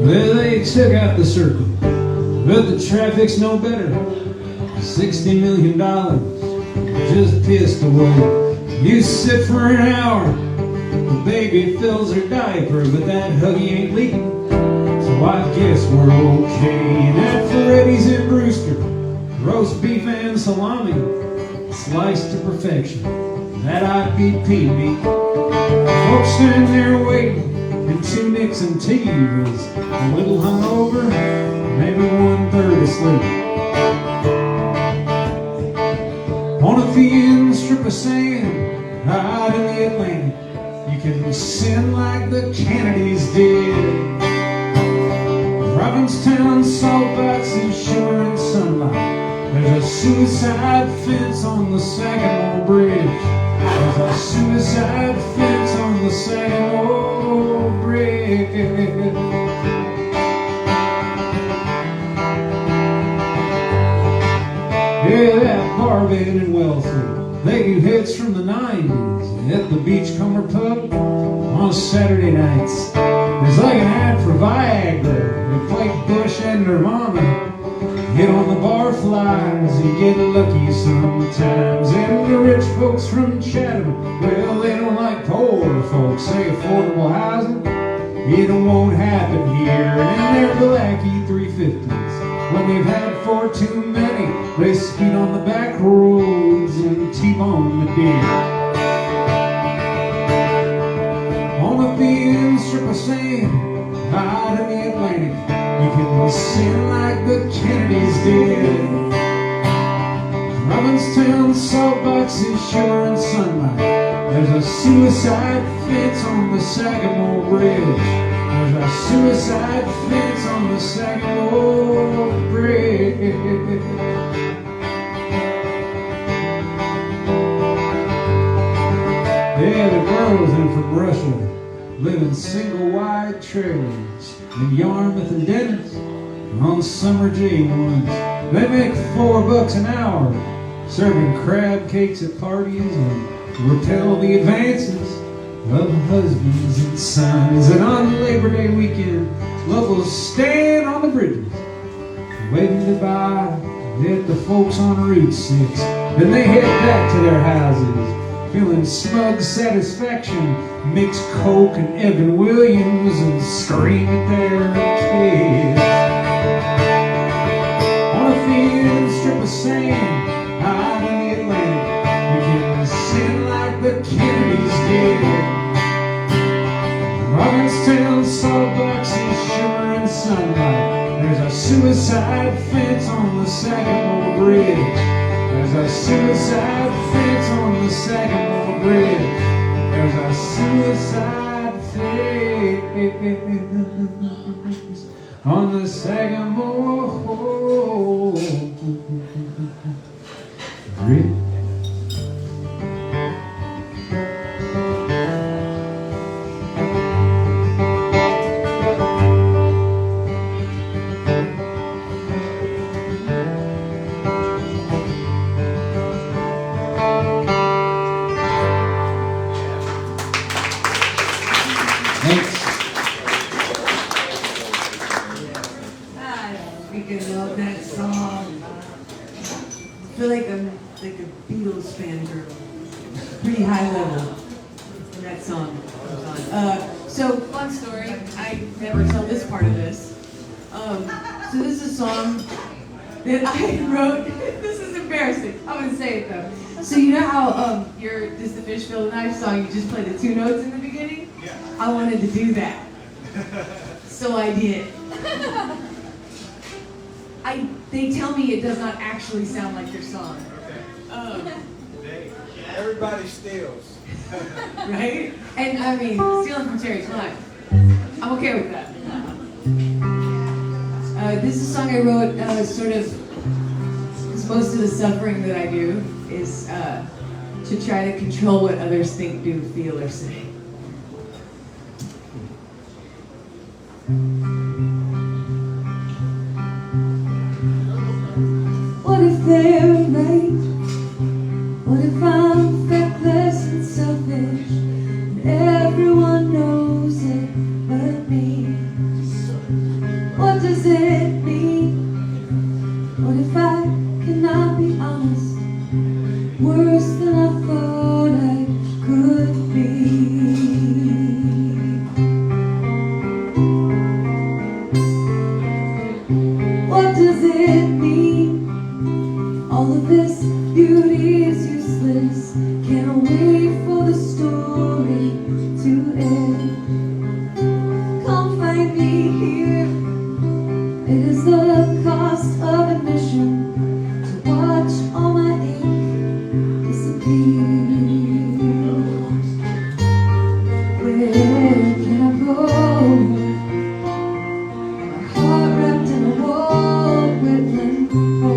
Well, they took out the circle, but the traffic's no better. $60 million just pissed away. You sit for an hour, the baby fills her diaper, but that huggy ain't leaking, so I guess we're okay. And at Ferretti's in Brewster, roast beef and salami, sliced to perfection, that IBP meat. Folks stand there waiting, and two nicks and teas, a little hungover, maybe 1/3 asleep. On a thin strip of sand out in the Atlantic, you can sin like the Kennedys did. Provincetown saltboxes shimmering in sunlight. There's a suicide fence on the Sagamore Bridge. There's a suicide fence on the Sagamore Bridge. Yeah, that bar band in Wellford, they do hits from the 90s at the Beachcomber Pub on Saturday nights. It's like an ad for Viagra. They play Bush and Nirvana. Get on the bar flies, you get lucky sometimes. And the rich folks from Chatham, well, they don't like poor folks. Say affordable housing, it won't happen here. And in their black E350s, when they've had far too many, they speed on the back roads and T-bone the deer. On a thin strip of sand out in the Atlantic, you can sin like the Kennedys did. Provincetown saltboxes shimmering in sunlight. There's a suicide fence on the Sagamore Bridge. There's a suicide fence on the Sagamore Bridge. Yeah, the girls in from Russia live in single wide trailers in Yarmouth and Dennis on summer J1s. They make $4 an hour serving crab cakes at parties and repel the advances of husbands and sons. And on Labor Day weekend, locals stand on the bridges waving goodbye at the folks on Route 6. Then they head back to their houses feeling smug satisfaction, mix Coke and Evan Williams and scream at their kids. On a thin strip of sand out in the Atlantic, you can sin like the Kennedys did. Provincetown saltboxes shimmer in sunlight. There's a suicide fence on the Sagamore Bridge. There's a suicide fence on the Sagamore Bridge. There's a suicide fence on the Sagamore Bridge. I feel like I'm like a Beatles fangirl. Pretty high level when that song comes on. So, fun story. I never tell this part of this. So this is a song that I wrote. This is embarrassing. I'm going to say it though. So you know how your This the Fish Fill the Knife song, you just play the two notes in the beginning? Yeah. I wanted to do that. So I did. They tell me it does not actually sound like their song. Okay. Everybody steals. Right? And I mean, stealing from Terry Klein. I'm okay with that. This is a song I wrote sort of, because most of the suffering that I do is to try to control what others think, do, feel, or say. does it mean? What if I cannot be honest? Worse than I thought I could be. What does it mean? All of this beauty is useless. Can't wait for the story to end. Come find me here. It is the cost of admission to watch all my ink disappear. Where can I go? My heart wrapped in a wall with limbo.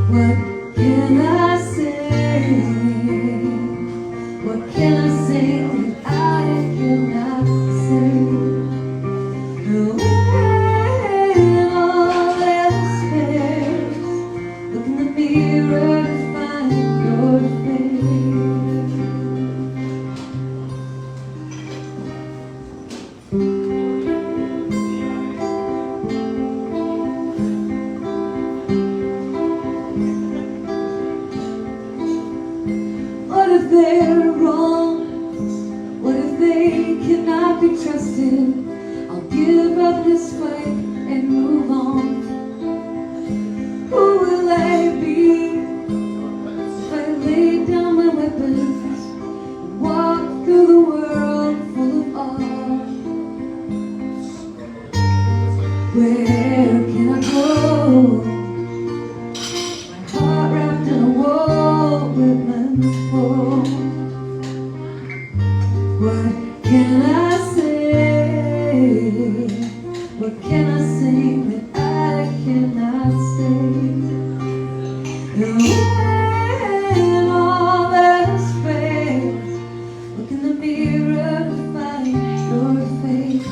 What can I say? What can I say that I cannot say? When all else fails, look in the mirror to find your face. What if they're wrong? What if they cannot be trusted? I'll give up this fight and move on. Who will I be if I lay down my weapons and walk through the world full of awe? Where can I go? My heart wrapped in a wall with limbo. What can I say? What can I say that I cannot say? And when all else fails, look in the mirror to find your face.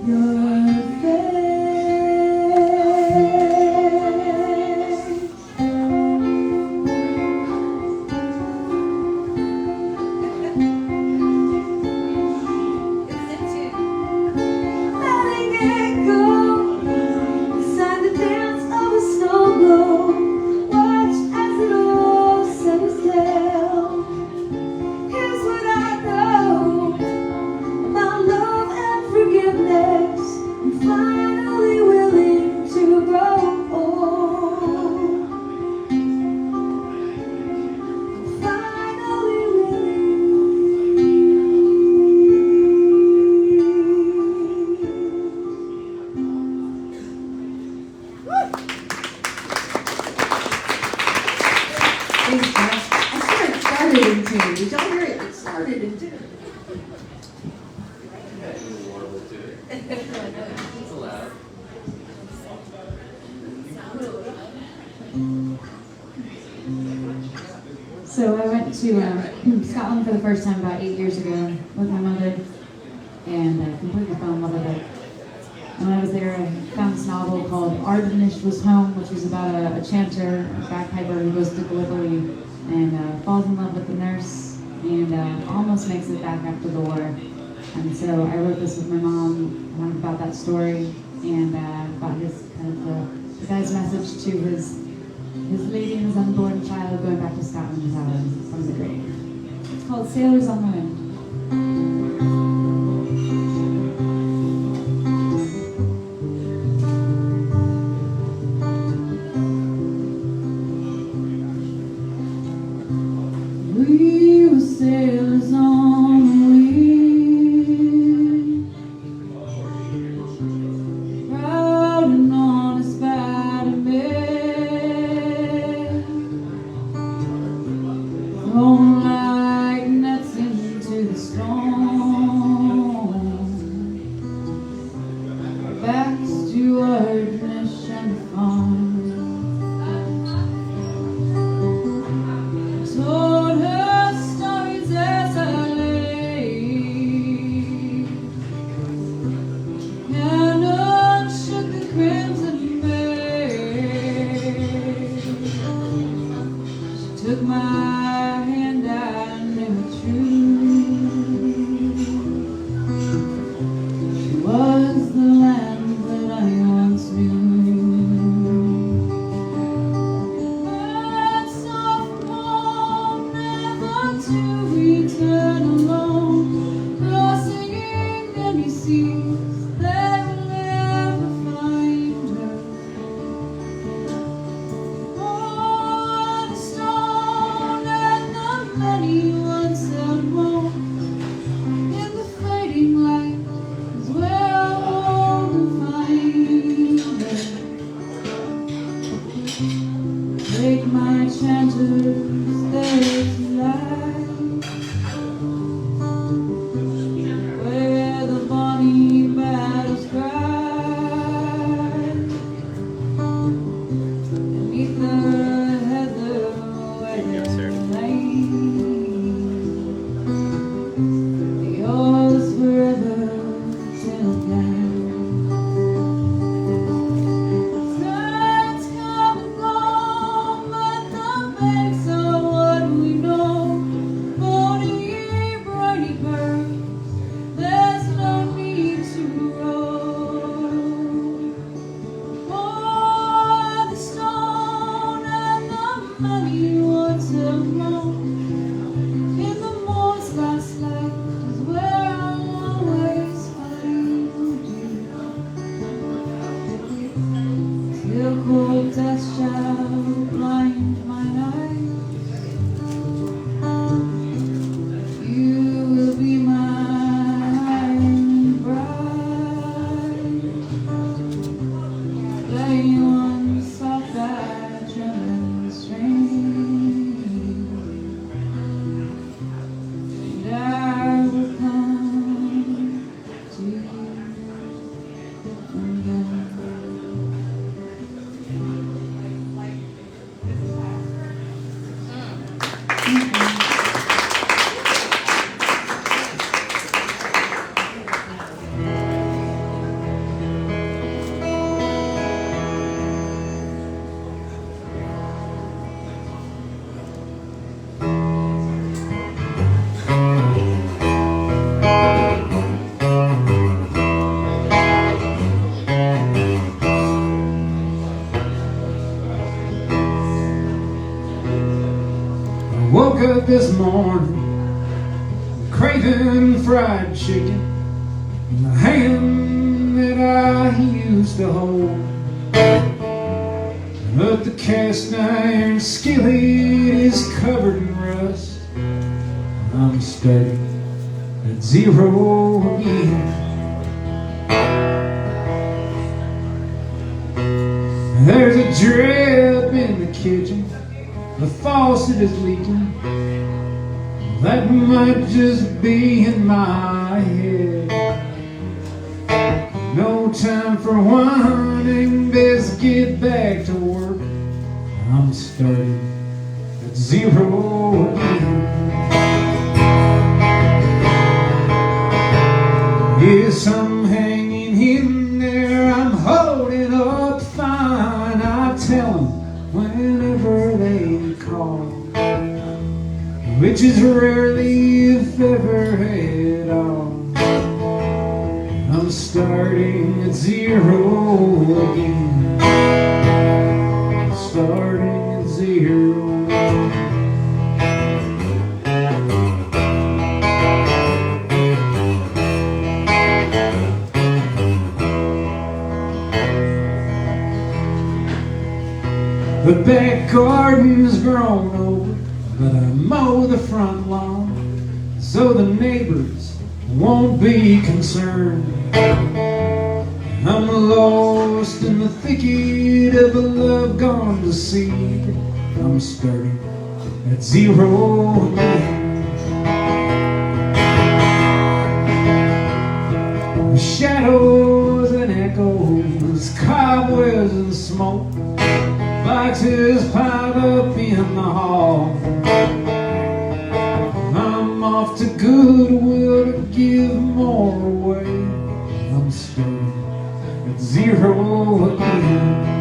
Your face. Letting it go beside the dance of a snow globe. Watch as it all settles down. Here's what I know about love and forgiveness. I'm finally willing to grow old. I'm finally willing. Thanks, Josh. I swear it started in tune. Did y'all hear it? It started in tune. So I went to Scotland for the first time about 8 years ago with my mother, and I completely fell in love with it. And when I was there, I found this novel called Ardenish Was Home, which was about a chanter, a bagpiper who goes to Gallipoli and falls in love with the nurse and almost makes it back after the war. And so I wrote this with my mom about that story and about his kind of the guy's message to his lady and his unborn child going back to Scotland is how it comes great. It's called Sailors on the Wind. We were sailors on the wind, proud and honest fighting men, thrown like nets into the storm, backs to Ardenish and the farm. Told her stories as I lay, and unshook the crimson maid. She took my hand, I knew it true. deeper. There's no need to roll. For the stone and the muddy water moan. In the moon's last light is where I'll always find you. Till cold death shall blind mine eyes. You will be mine bride. Playing on soft that trembling string. And I will come to you again. I woke up this morning craving fried chicken in the hand that I used to hold. But the cast iron skillet is covered in rust. I'm starting at zero again. There's a drip in the kitchen. The faucet is leaking. That might just be in my head. No time for whining, best get back to work. I'm starting at zero again. Yes, I'm hanging in there, I'm holding up fine. I tell them whenever they call, which is rarely if ever at all. I'm starting at zero again. Starting at zero. The back garden's grown over, but I mow the front lawn so the neighbors won't be concerned. I'm lost in the thicket of a love gone to seed. I'm starting at zero again. Shadows and echoes, cobwebs and smoke, boxes piled up in the hall. I'm off to Goodwill to give more away. I'm starting at zero again.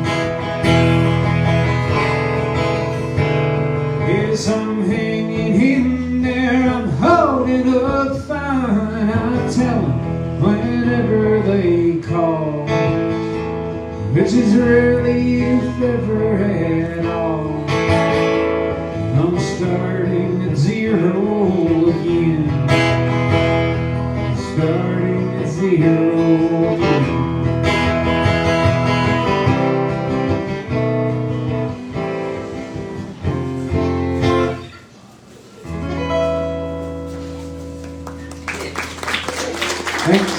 Yes, I'm hanging in there, I'm holding up fine. I tell them whenever they call, which is rarely if ever at all. I'm starting at zero again. Starting at zero again. Thanks.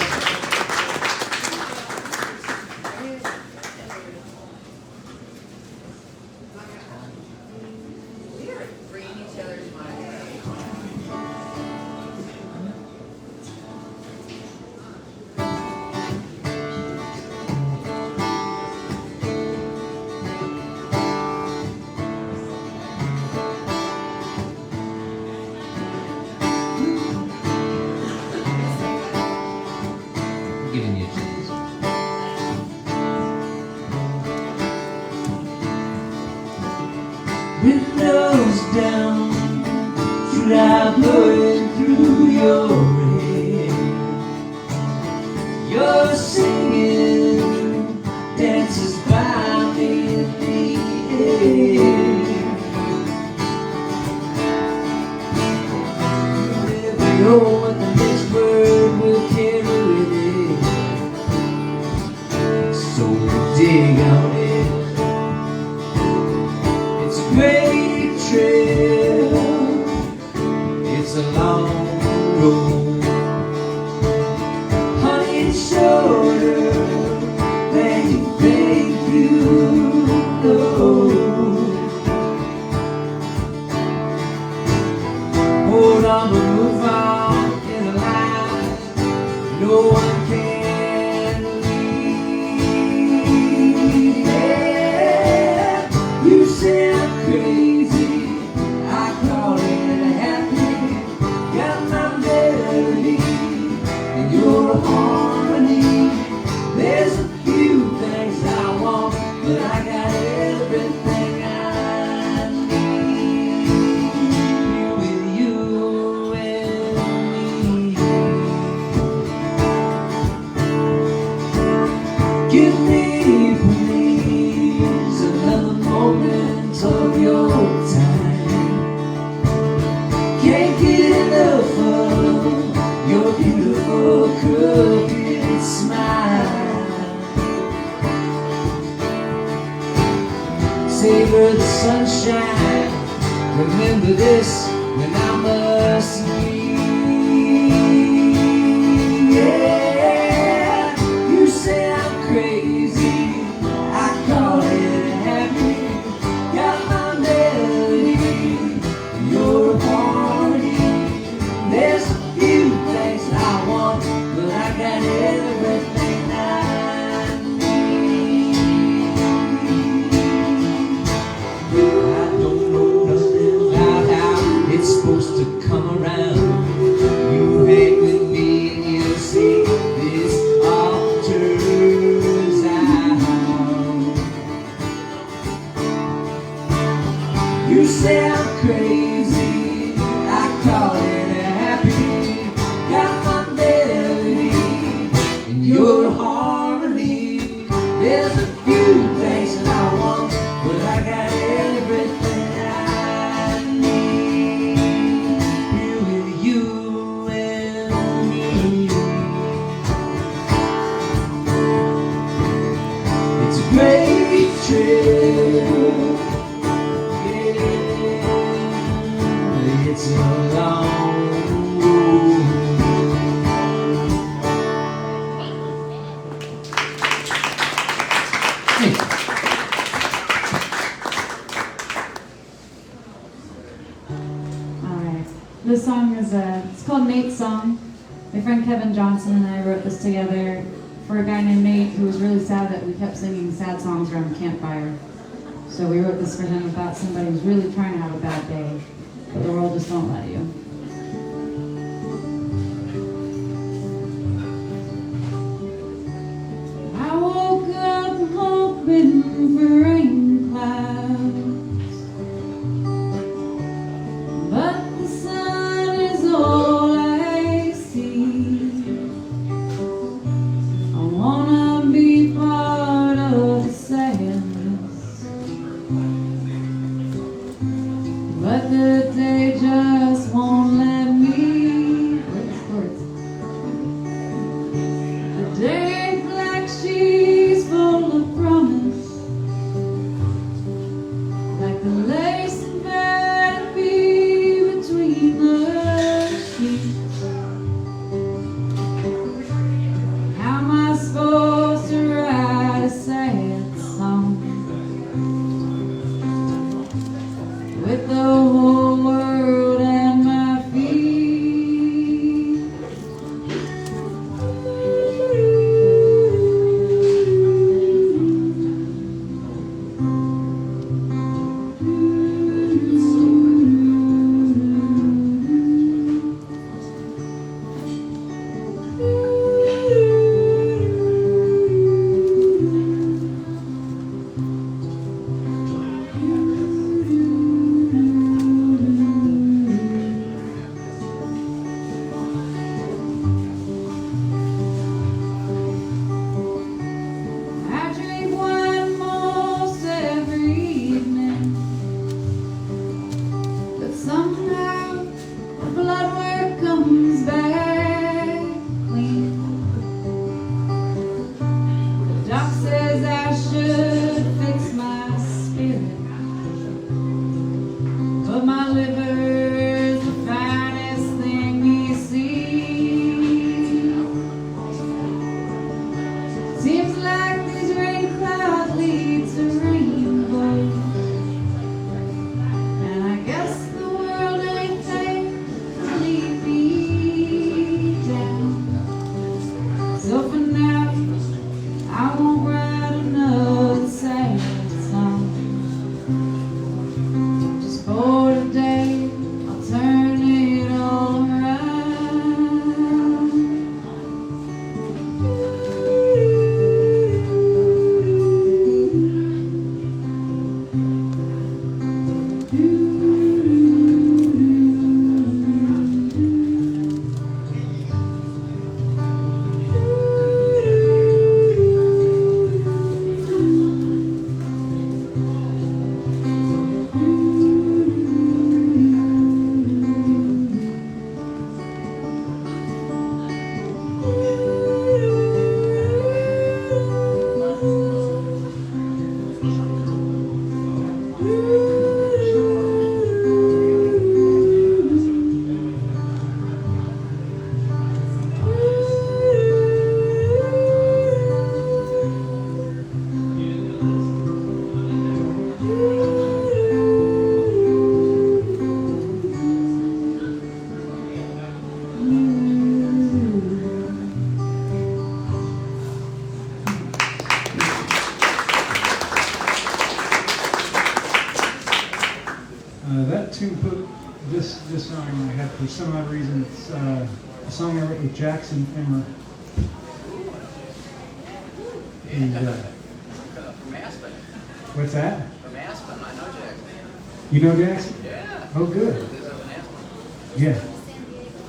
no one can leave. Yeah, you say I'm crazy, I call it happy. Got my melody and your harmony. There's a few things I want, but I got everything I need with you and me. Give me, please, another moment of your time. Can't get enough of your beautiful crooked smile. Savor the sunshine. Remember this when I'm asleep. Yeah, you say I'm crazy, I call it happy. Got my melody, your harmony. There's a few things I want, but I got everything I need. I don't know nothing about how it's supposed to come around. You hang with me and you see this all turns out. You say I'm crazy, I call it happy. Got my melody and your harmony. There's a few things that I want, but I got everything I need here with you and me. It's a great trip. Yeah, it's a long road. Alright. This song is it's called Nate's Song. My friend Kevin Johnson and I wrote this together for a guy named Nate who was really sad that we kept singing sad songs around the campfire. So we wrote this for him about somebody who's really trying to have a bad day, but the world just won't let you. I woke up hoping for rain clouds, but the sun is all I see. I wanna be part of the sadness, but the day just won't for some odd reason, it's a song I wrote with Jackson Emmer. And, From Aspen. what's that? From Aspen, I know Jackson. You know Jackson? Yeah. Oh, good. Lives up in Aspen.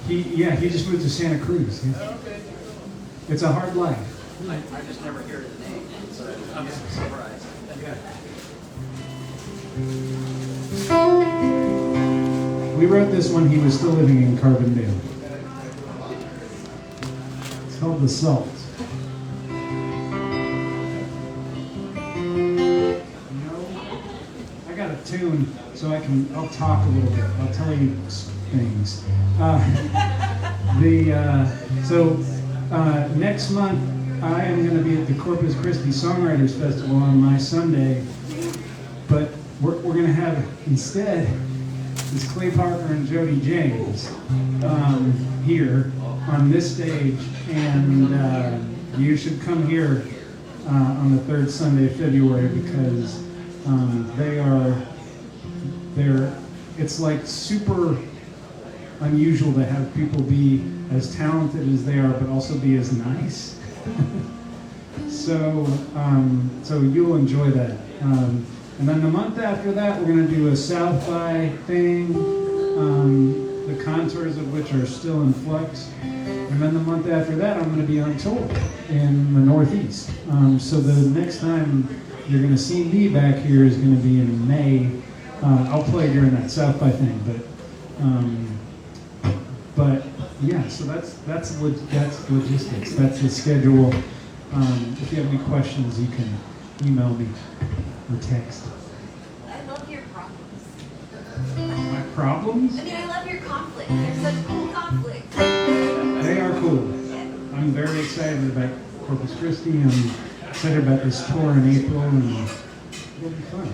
Yeah. He just moved to Santa Cruz. Yeah. Oh, okay. It's a hard life. I just never hear his name, so I'm surprised. We wrote this when he was still living in Carbondale. It's called The Salt. I got a tune, so I'll talk a little bit. I'll tell you things. Next month, I am going to be at the Corpus Christi Songwriters Festival on my Sunday, but we're going to have instead is Clay Parker and Jody James here on this stage, and you should come here on the third Sunday of February because it's like super unusual to have people be as talented as they are, but also be as nice. So you'll enjoy that. And then the month after that, we're going to do a South by thing, the contours of which are still in flux. And then the month after that, I'm going to be on tour in the Northeast. So the next time you're going to see me back here is going to be in May. I'll play during that South by thing, but yeah. So that's logistics. That's the schedule. If you have any questions, you can email me or text. I love your problems. My problems? I mean, I love your conflicts. They're such cool conflicts. They are cool. I'm very excited about Corpus Christi. I'm excited about this tour in April, and it'll be fun.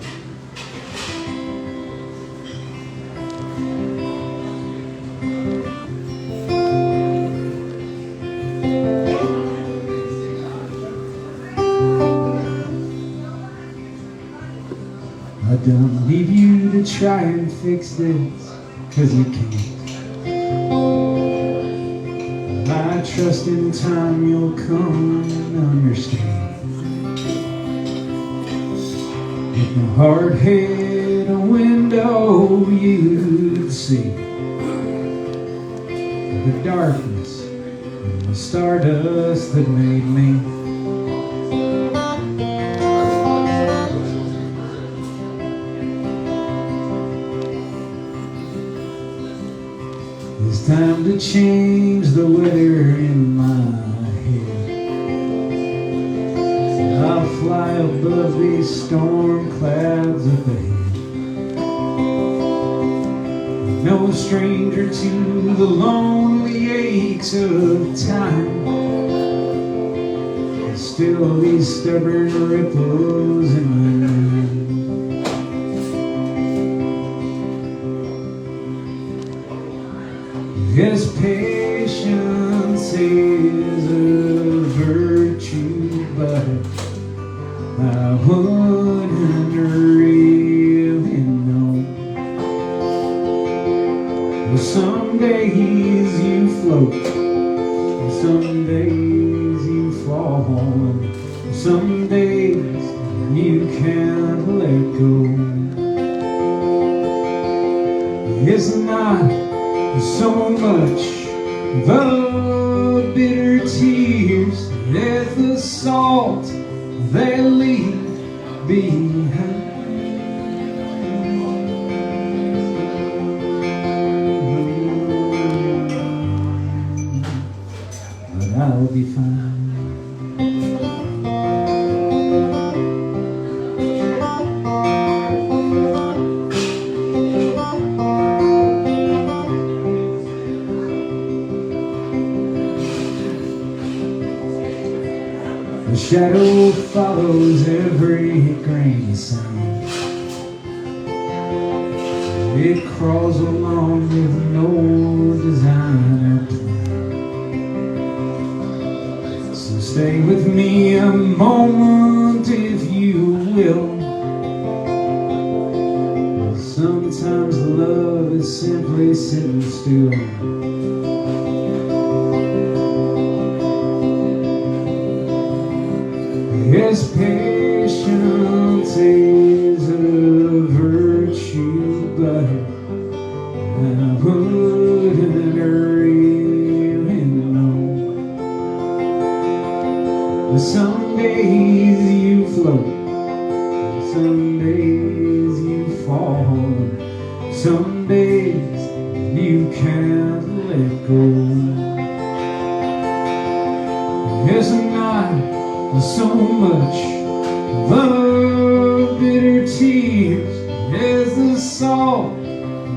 I don't leave you to try and fix this, 'cause you can't. I trust in time you'll come and understand. If my heart hit a window, you'd see the darkness and the stardust that made me. It's time to change the weather in my head. I'll fly above these storm clouds up ahead. No stranger to the lonely aches of time. Still these stubborn ripples in my mind. Yes, patience is a virtue, but I wouldn't really know. Well, some days you float, and some days you fall, and some days you can't let go. It's not so much the bitter tears as the salt they leave behind. But I'll be fine. The shadow follows every grain of sound. It crawls along with no design or plan. So stay with me a moment if you will. Sometimes love is simply always sitting still. His patience is a virtue, but I wouldn't really know. Some days you float, some days you fall, some days you can't let go. It's not so much the bitter tears as the salt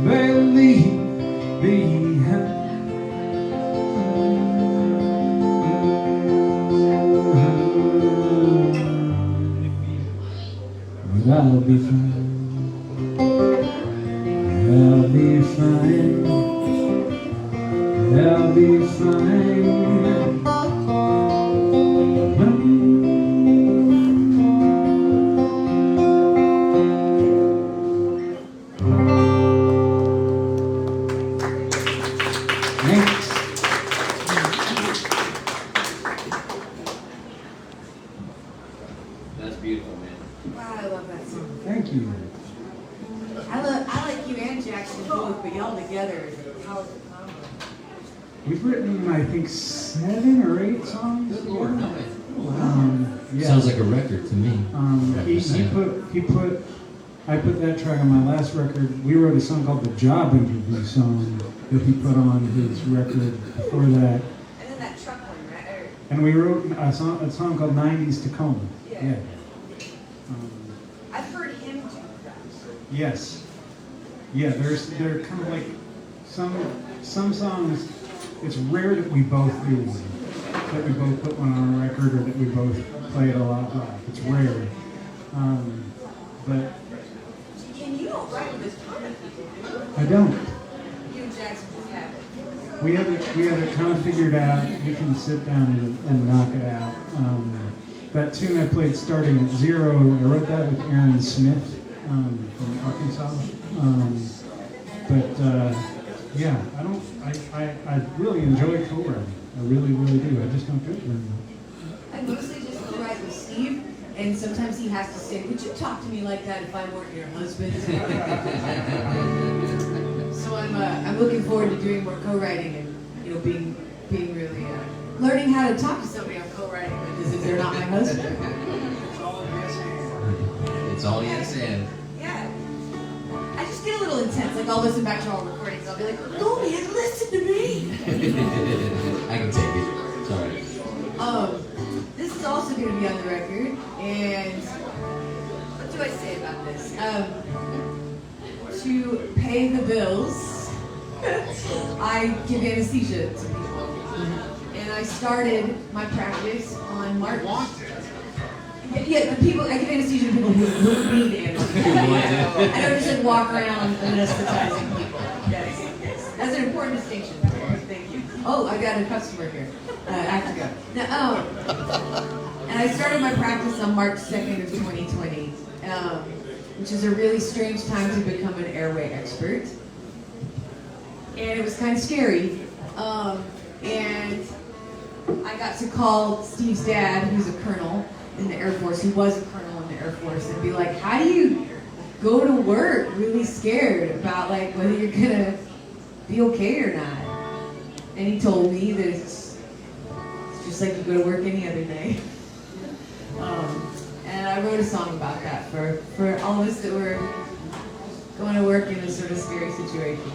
they leave behind. But I'll be fine. I'll be fine. I'll be fine. That's beautiful, man. Wow, I love that song. Thank you. I like you and Jackson both, but y'all together is a powerful combo. We've written, I think, 7 or 8 songs. Good Lord, no way. Yeah. Sounds like a record to me. I put that track on my last record. We wrote a song called The Job Interview song that he put on his record before that. And then that truck one, right? And we wrote a song called 90s Tacoma. Yeah. I've heard him do that. Yes. Yeah, they're kind of like some songs, it's rare that we both do one. That we both put one on a record or that we both play it a lot live. It's rare. But And you don't write with this ton of people, do you? I don't. You and Jackson just have it. We have it kind of figured out. We can sit down and knock it out. That tune I played starting at 0, I wrote that with Aaron Smith from Arkansas. Yeah, I really enjoy co-writing. I really, really do. I just don't do it very much. I mostly just co-write with Steve, and sometimes he has to say, "Would you talk to me like that if I weren't your husband?" So I'm looking forward to doing more co-writing and being really learning how to talk to somebody I'm co-writing with as if they're not my husband. It's all yes and. Yeah. I just get a little intense. Like I'll listen back to our recordings. I'll be like, "No, man, listen to me." I can take it. Sorry. This is also going to be on the record, and what do I say about this? To pay the bills, I give anesthesia to people, and I started my practice on March. Yeah, the people, I give anesthesia to people who need anesthesia. I don't just like walk around anesthetizing people. Yes. That's an important distinction. Thank you. Oh, I got a customer here. I have to go. Now, and I started my practice on March 2nd of 2020, which is a really strange time to become an airway expert. And it was kind of scary. And I got to call Steve's dad, who's a colonel in the Air Force, who was a colonel in the Air Force, and be like, how do you go to work really scared about like whether you're gonna be okay or not? And he told me that it's just like you go to work any other day. And I wrote a song about that for all of us that were going to work in a sort of scary situation.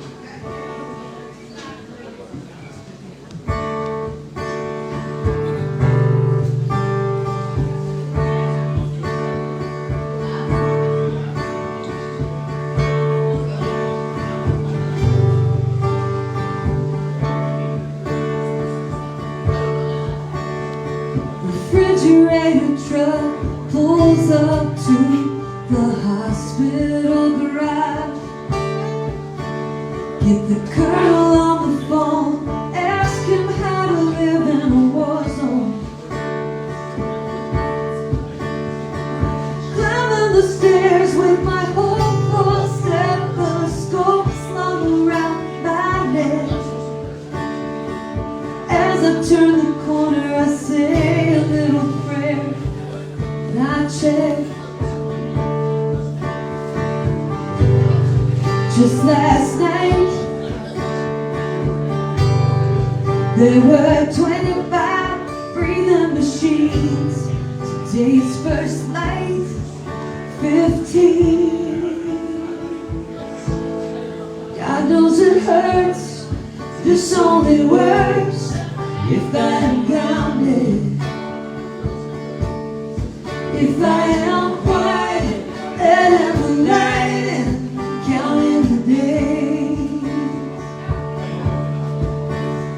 Refrigerator truck pulls up to the hospital garage. Get the colonel on the phone, ask him how to live in a war zone. Climbing the stairs with my hopeful stethoscope slung around my the corner, I say a little prayer, and I check. Just last night, there were 25 breathing machines. Today's first light, 15. God knows it hurts, this only works if I am grounded. If I am quiet, let in the light and counting the days.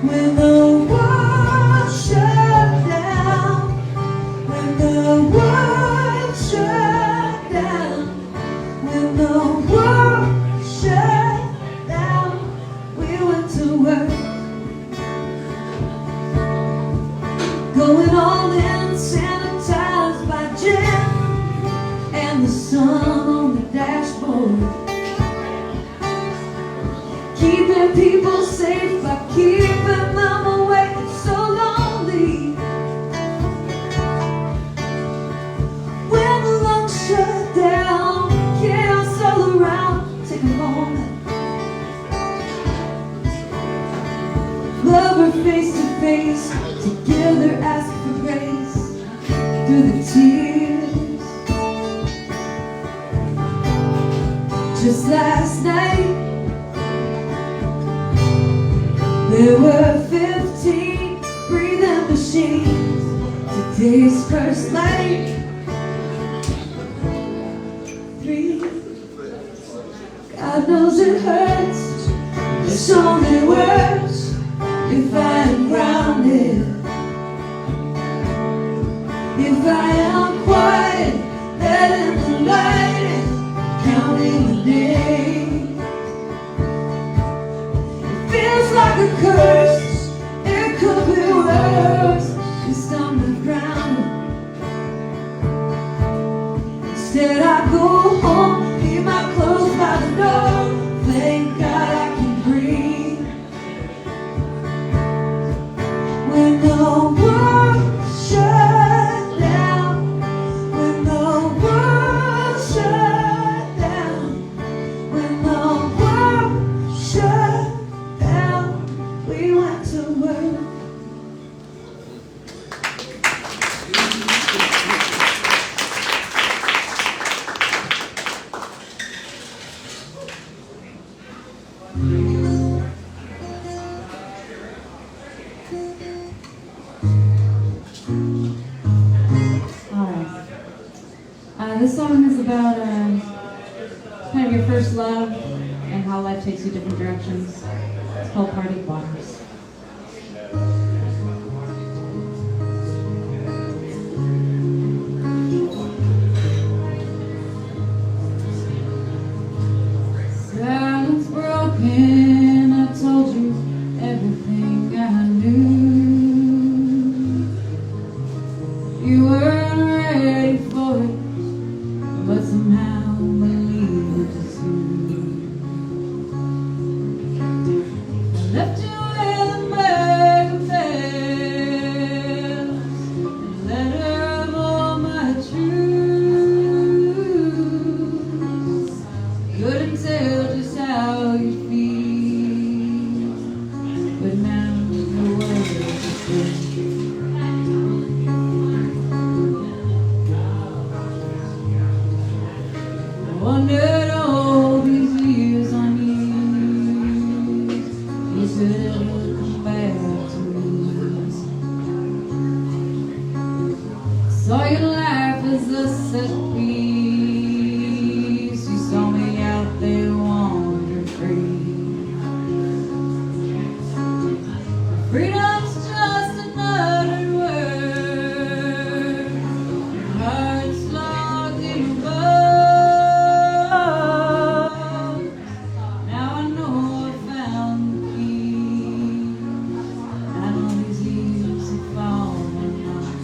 When the world shut down, when the world shut down, when the world shut down, we went to work. Going all in, sanitized by Jim and the sun on the dashboard. Keeping people safe by keeping them away. It's so lonely when the lungs shut down. Chaos all around. Take a moment, love her face to face. Together ask for grace through the tears. Just last night, there were 15 breathing machines. Today's first light, 3. God knows it hurts, this only works if I am grounded. If I am quiet, let in the light and counting the days. It feels like a curse, it could be worse. Just on the ground. Instead I go home, leave my clothes by the door. Thank God I can breathe. When the world shut down, when the world shut down, when the world shut down, we went to work. Alright. This song is about kind of your first love and how life takes you different directions. It's called Party Waters. Silence broken, I told you everything I knew. You weren't ready for it, but somehow believed it too. I left you with a bag of fails, a letter of all my truths. Couldn't tell just how you feel, but now the words are free. Wondered all these years on years, you said it would come back to me. Saw your life as a set piece, you saw me out there wandering free. Freedom's just another word, your heart's locked in a bow. Now I know I found the key. I know these years have fallen off.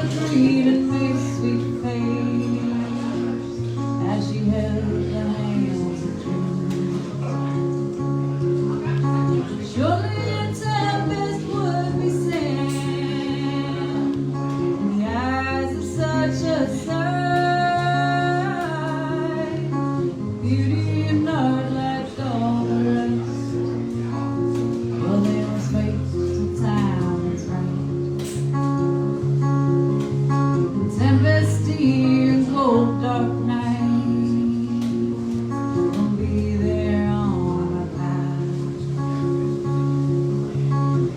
agreed and made a sweet face as she held the hands of June. Surely a tempest would be sent in the eyes of such a sight. Beauty and art like all the rest. Well, they must wait till time is right. The tempesty and cold dark night won't be there on my path.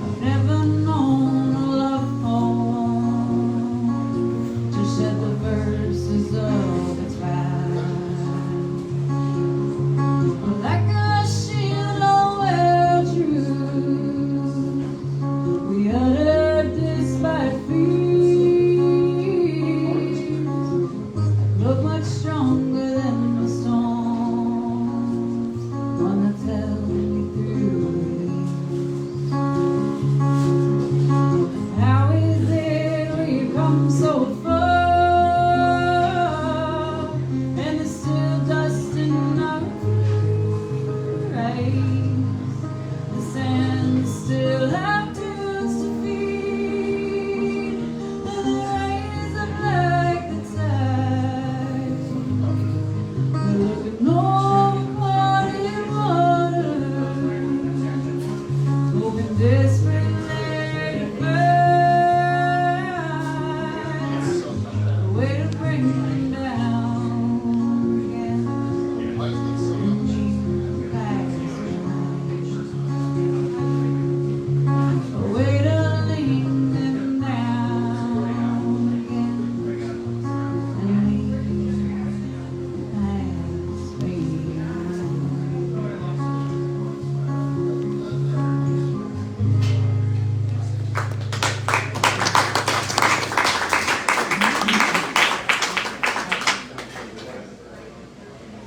I've never known a love poem to shed the verses of its wrath. Like a shield all well true, we uttered this by feet. Look much stronger than the storms, one that's held me through the leaves. How is it we've come so far, and there's still dust in our eyes? The sands still have dunes to feed, and the rays are black the tide. We're looking over parted water, hoping desperately to find a way to bring them down again. A way to lean them down again and leave past me.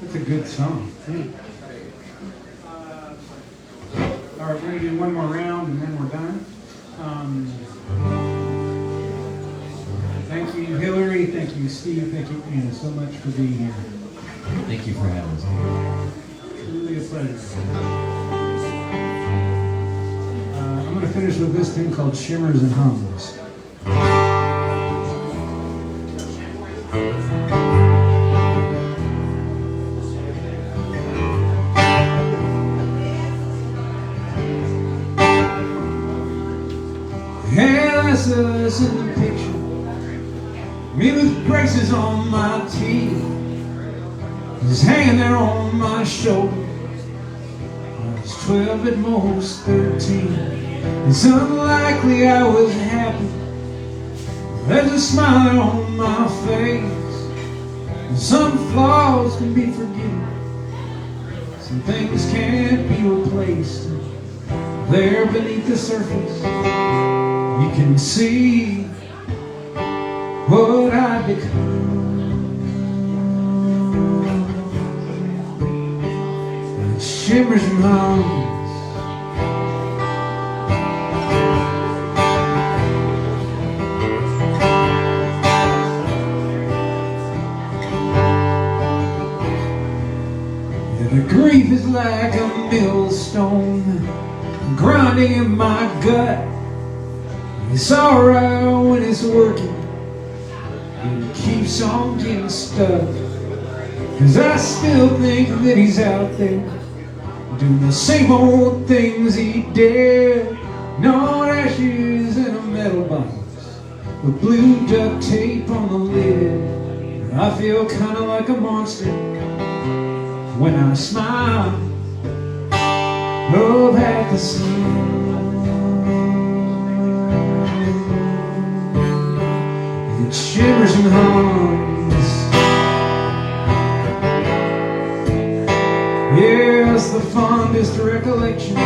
That's a good song. All right, we're going to do one more round and then we're done. Thank you, Hillary. Thank you, Steve. Thank you, Anna, so much for being here. Thank you for having us. Truly a pleasure. I'm going to finish with this thing called Shimmers and Hums. Yeah, that's us in the picture. Me with braces on my teeth, just hanging there on my shoulder. I was 12 at most 13. It's unlikely I was happy. There's a smile on my face, and some flaws can be forgiven. Some things can't be replaced. There beneath the surface, you can see what I've become. It shimmers and hums. Yeah, the grief is like a millstone grinding in my gut. It's alright when it's working, and it keeps on getting stuck. 'Cause I still think that he's out there doing the same old things he did. Gnawed ashes in a metal box with blue duct tape on the lid. I feel kinda like a monster when I smile up at the sun. It shimmers and hums. Yes, the fondest recollection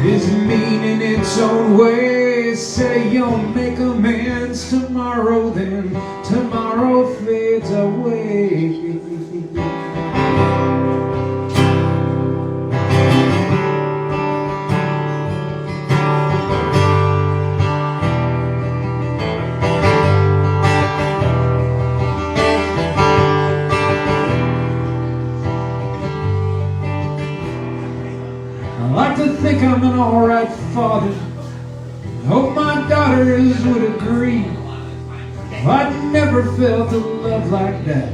is mean in its own way. Say you'll make amends tomorrow, then tomorrow fades away. father. I hope my daughters would agree. I'd never felt a love like that.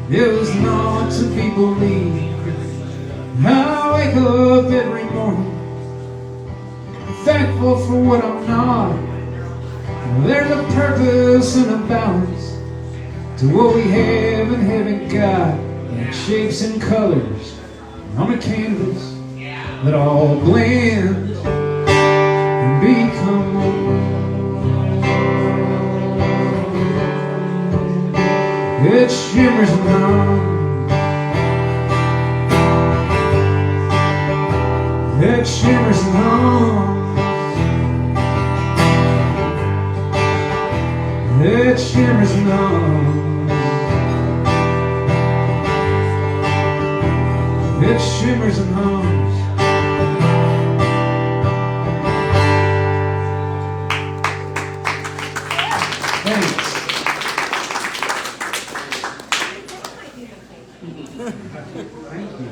It was not to be believed. I wake up every morning thankful for what I'm not. There's a purpose and a balance to what we have and haven't got, like shapes and colors on a canvas that all blend and become one. It shimmers and hums. It shimmers and hums. It shimmers and hums. It shimmers and hums. Thanks. Thank you.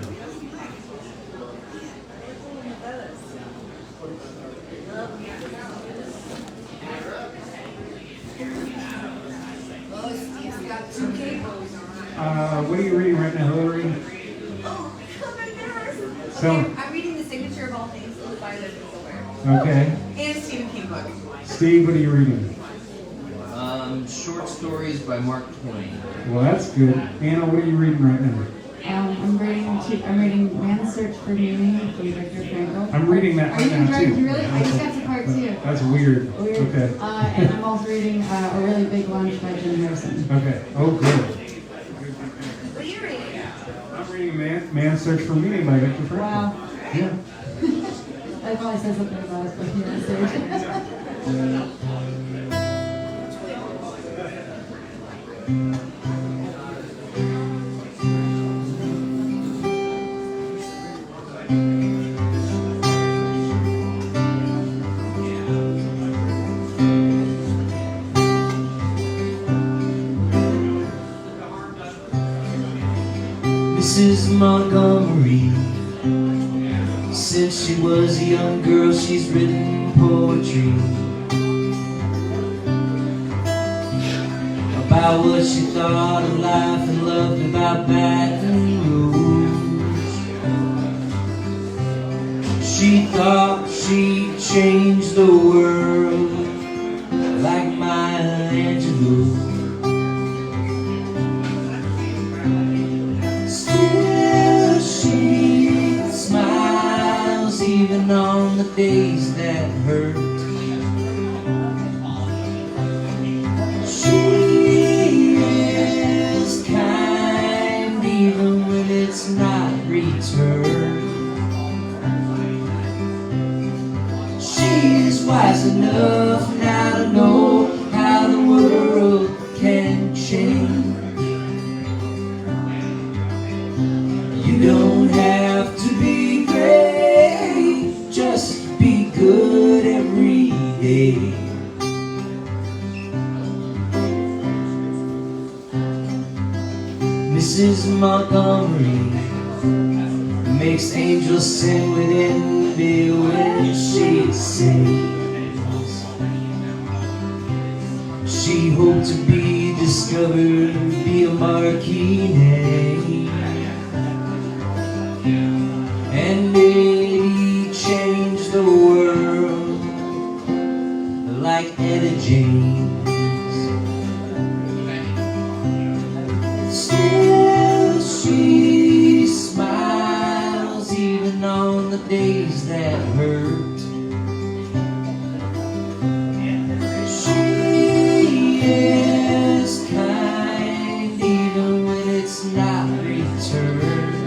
What are you reading right now, Hillary? Oh, I'm embarrassed. So- Okay, I'm reading The Signature of All Things by the Silver. Okay. And a Stephen King book. Steve, what are you reading? Short stories by Mark Twain. Well, that's good. Anna, what are you reading right now? I'm reading Man's Search for Meaning from Viktor Frankl. I'm reading that Are right you now, enjoying? too. You really? I just got to part 2. That's weird. Weird. Okay. And I'm also reading A Really Big Lunch by Jim Harrison. Okay. Oh, good. What are you reading? I'm reading Man's Search for Meaning by Viktor Frankl. Wow. Yeah. That probably says something about us, but Man's Search. Mrs. Montgomery, since she was a young girl, she's written poetry about what she thought of life and loved about Baton Rouge. She thought she'd change the world like Maya Angelou. Still she smiles even on the days that hurt. She is kind even when it's not returned. She's wise enough now to know how the world can change. You don't have to be great, just be good every day. Mrs. Montgomery makes angels sing with envy when she sings. She hoped to be discovered, be a marquee name, and maybe change the world like Etta James. Still she smiles even on the days that hurt. She is kind even when it's not returned.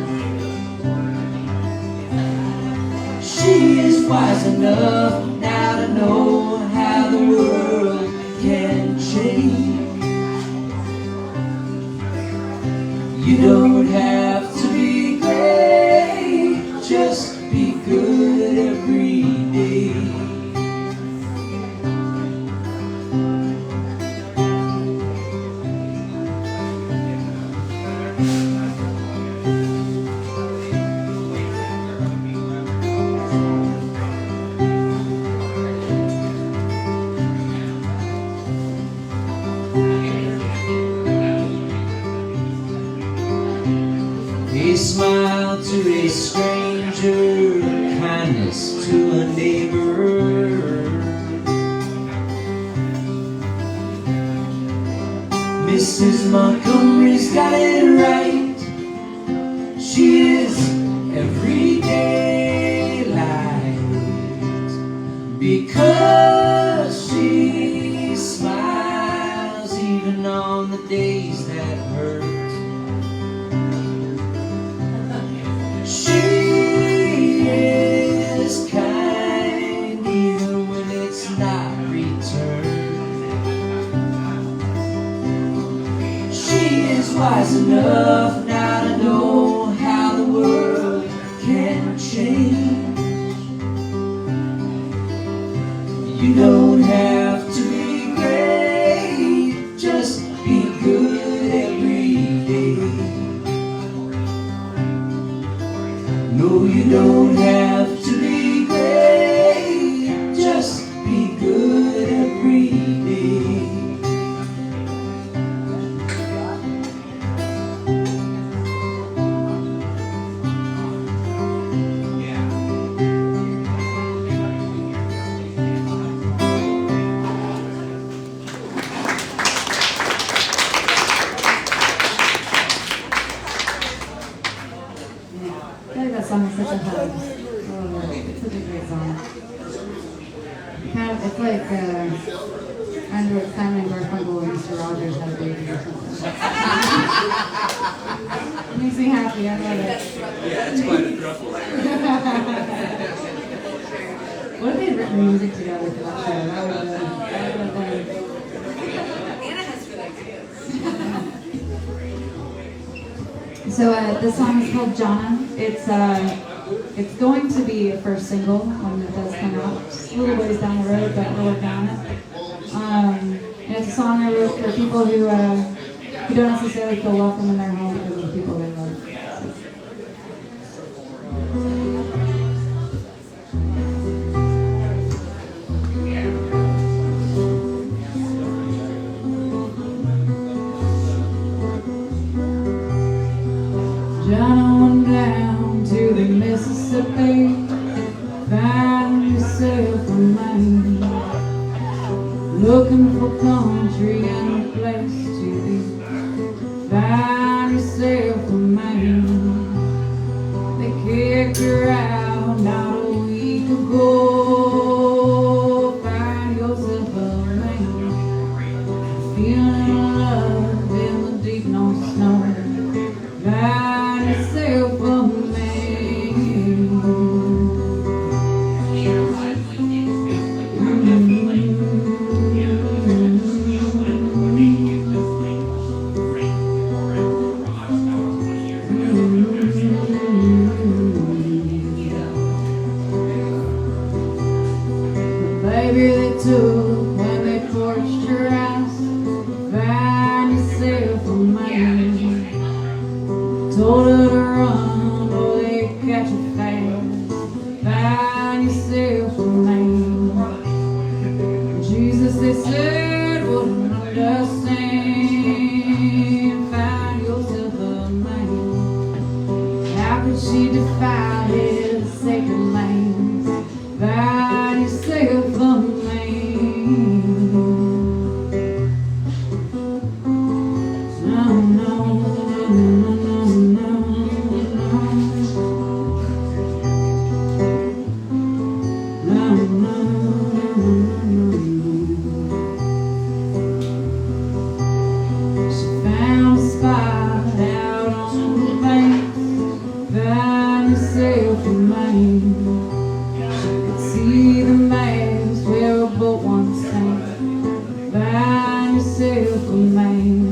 She is wise enough now to know how the world can Mrs. Montgomery's got it right. She is everyday light because she smiles even on the days that hurt. She is kind even when it's not returned. She is wise enough now to know how the world can change. You don't have to be great, just be good every day. No, you don't have to be great, just be good every day. I feel like that song is such a hug. Oh, it's such a great song. Kind of, it's like, I know it's Simon and Garfunkel and Mr. Rogers had a baby or something. It makes me happy, I love it. Yeah, it's quite a thruple. What if they had written music together for that show? That would have been Anna has good ideas. So this song is called Jonna. It's going to be a first single when it does come out. It's a little ways down the road, but we're working on it. And it's a song I wrote for people who don't necessarily feel welcome in their home because of the people they love. Jonna went down to the Mississippi, found herself a man, looking for country and a place to be. Found herself a man. They kicked her out not a week ago. Find yourself a man, feeling love in the deep north snow. Find yourself a man. Baby, they took when they torched her house. Find yourself a man. Told her to run, or they catch her fast. Find yourself a man. Jesus, they said, wouldn't understand. Find yourself a man. How could she defy his sacred lands? Find yourself a man. No, no, no, no, no, no, no, no. She found a spot out on the bank. Find yourself a man. See the maps where a boat once sank. Find yourself a man.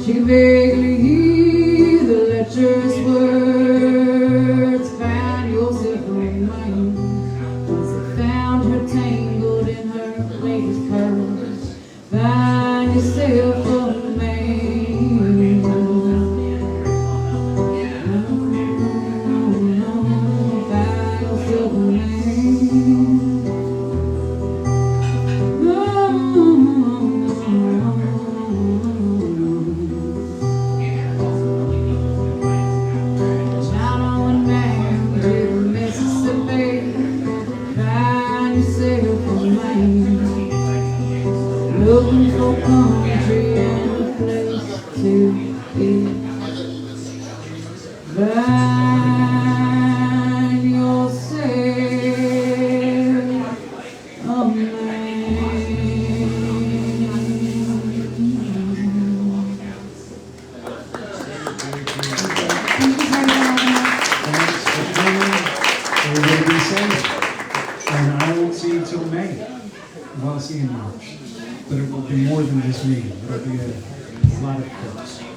She could vaguely hear the lecherous words. Find yourself a man. Once they found her tangled in her latest curls. Find yourself a man. Find yourself a man. Looking for country and Find yourself a Thanks for coming. Everybody be safe. And I won't see you till May. Well, I'll see you in March. But it will be more than just me. It'll be a lot of folks.